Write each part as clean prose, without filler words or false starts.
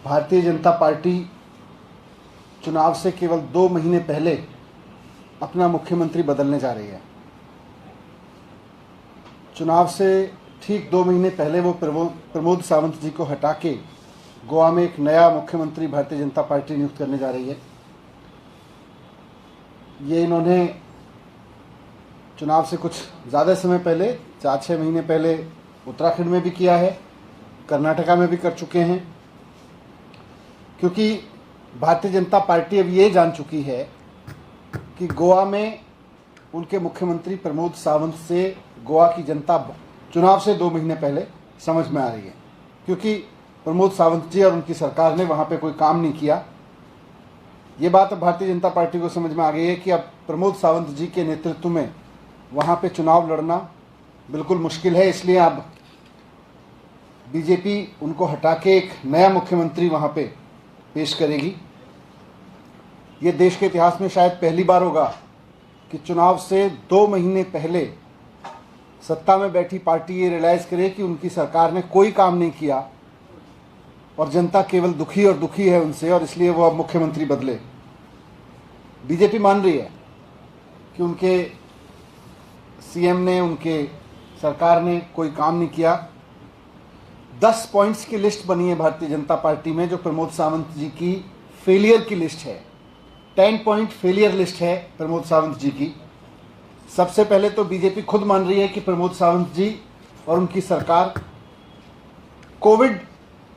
Bharatiya Janata party चुनाव से केवल 2 महीने पहले अपना मुख्यमंत्री बदलने जा रही है। चुनाव से ठीक 2 महीने पहले वो प्रमोद सावंत जी को हटा के गोवा में एक नया मुख्यमंत्री भारतीय जनता पार्टी नियुक्त करने जा रही है। ये इन्होंने चुनाव से कुछ ज़्यादा समय पहले 4-6 महीने पहले उत्तराखंड में भी किया है, कर्नाटका में भी कर चुके हैं, क्योंकि भारतीय जनता पार्टी अब ये जान चुकी है कि गोवा में उनके मुख्यमंत्री प्रमोद सावंत से गोवा की जनता चुनाव से 2 महीने पहले समझ में आ रही है, क्योंकि प्रमोद सावंत जी और उनकी सरकार ने वहाँ पे कोई काम नहीं किया। ये बात अब भारतीय जनता पार्टी को समझ में आ गई है कि अब प्रमोद सावंत जी के नेतृत्व में वहाँ पे चुनाव लड़ना बिल्कुल मुश्किल है। इसलिए अब बीजेपी उनको हटा के एक नया मुख्यमंत्री वहाँ पे पेश करेगी। ये देश के इतिहास में शायद पहली बार होगा कि चुनाव से 2 महीने पहले सत्ता में बैठी पार्टी ये रियलाइज़ करे कि उनकी सरकार ने कोई काम नहीं किया और जनता केवल दुखी और दुखी है उनसे, और इसलिए वो अब मुख्यमंत्री बदले। बीजेपी मान रही है कि उनके सीएम ने, उनके सरकार ने कोई काम नहीं किया। 10 पॉइंट्स की लिस्ट बनी है भारतीय जनता पार्टी में, जो प्रमोद सावंत जी की फेलियर की लिस्ट है। 10 पॉइंट फेलियर लिस्ट है प्रमोद सावंत जी की। सबसे पहले तो बीजेपी खुद मान रही है कि प्रमोद सावंत जी और उनकी सरकार कोविड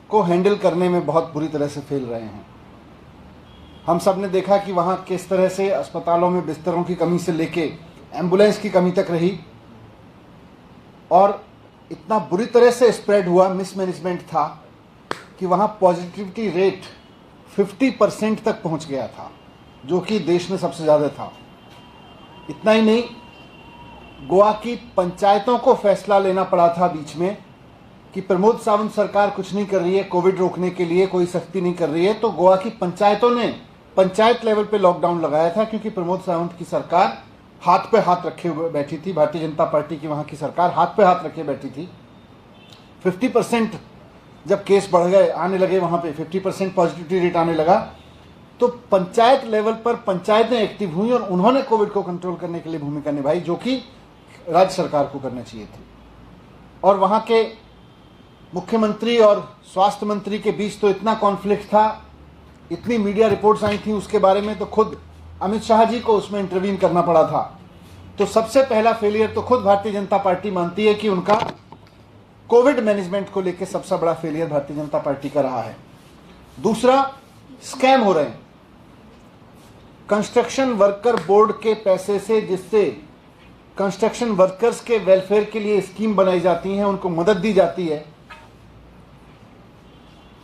को हैंडल करने में बहुत बुरी तरह से फेल रहे हैं। हम सब ने देखा कि वहाँ किस तरह से अस्पतालों में बिस्तरों की कमी से लेके एम्बुलेंस की कमी तक रही, और इतना बुरी तरह से स्प्रेड हुआ, मिसमैनेजमेंट था कि वहाँ पॉजिटिविटी रेट 50% तक पहुँच गया था, जो कि देश में सबसे ज़्यादा था। इतना ही नहीं, गोवा की पंचायतों को फैसला लेना पड़ा था बीच में कि प्रमोद सावंत सरकार कुछ नहीं कर रही है, कोविड रोकने के लिए कोई सख्ती नहीं कर रही है, तो गोवा की पंचायतों ने पंचायत लेवल पे लॉकडाउन लगाया था, क्योंकि प्रमोद सावंत की सरकार हाथ पे हाथ रखे हुए बैठी थी। भारतीय जनता पार्टी की वहाँ की सरकार हाथ पे हाथ रखे बैठी थी। 50% जब केस बढ़ गए, आने लगे वहाँ पे 50% पॉजिटिविटी रेट आने लगा, तो पंचायत लेवल पर पंचायतें एक्टिव हुई और उन्होंने कोविड को कंट्रोल करने के लिए भूमिका निभाई, जो कि राज्य सरकार को करना चाहिए थी। और वहाँ के मुख्यमंत्री और स्वास्थ्य मंत्री के बीच तो इतना कॉन्फ्लिक्ट था, इतनी मीडिया रिपोर्ट्स आई थी उसके बारे में, तो खुद अमित शाह जी को उसमें इंटरवीन करना पड़ा था। तो सबसे पहला फेलियर तो खुद भारतीय जनता पार्टी मानती है कि उनका कोविड मैनेजमेंट को लेकर सबसे बड़ा फेलियर भारतीय जनता पार्टी का रहा है। दूसरा, स्कैम हो रहे हैं। कंस्ट्रक्शन वर्कर बोर्ड के पैसे से, जिससे कंस्ट्रक्शन वर्कर्स के वेलफेयर के लिए स्कीम बनाई जाती है, उनको मदद दी जाती है,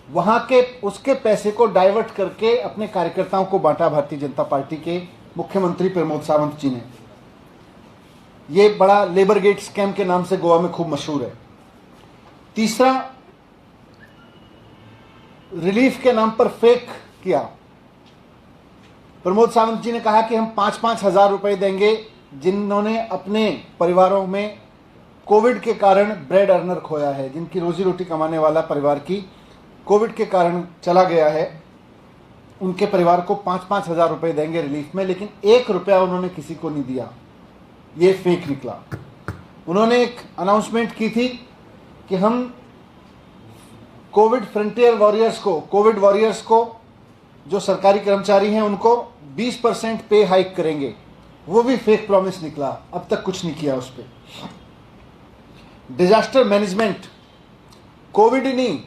वहां के उसके पैसे को डाइवर्ट करके अपने कार्यकर्ताओं को बांटा भारतीय जनता पार्टी के मुख्यमंत्री प्रमोद सावंत जी ने। यह बड़ा लेबर गेट स्कैम के नाम से गोवा में खूब मशहूर है। तीसरा, रिलीफ के नाम पर फेक किया। प्रमोद सावंत जी ने कहा कि हम 5-5 हज़ार रुपए देंगे जिन्होंने अपने परिवारों में कोविड के कारण ब्रेड अर्नर खोया है, जिनकी रोजी रोटी कमाने वाला परिवार की कोविड के कारण चला गया है, उनके परिवार को 5-5 हज़ार रुपए देंगे रिलीफ में, लेकिन 1 रुपया उन्होंने किसी को नहीं दिया। ये फेक निकला। उन्होंने एक अनाउंसमेंट की थी कि हम कोविड फ्रंटियर वॉरियर्स को, कोविड वॉरियर्स को, जो सरकारी कर्मचारी हैं, उनको 20% पे हाइक करेंगे। वो भी फेक प्रॉमिस निकला। अब तक कुछ नहीं किया उस पर। डिजास्टर मैनेजमेंट, कोविड ही नहीं,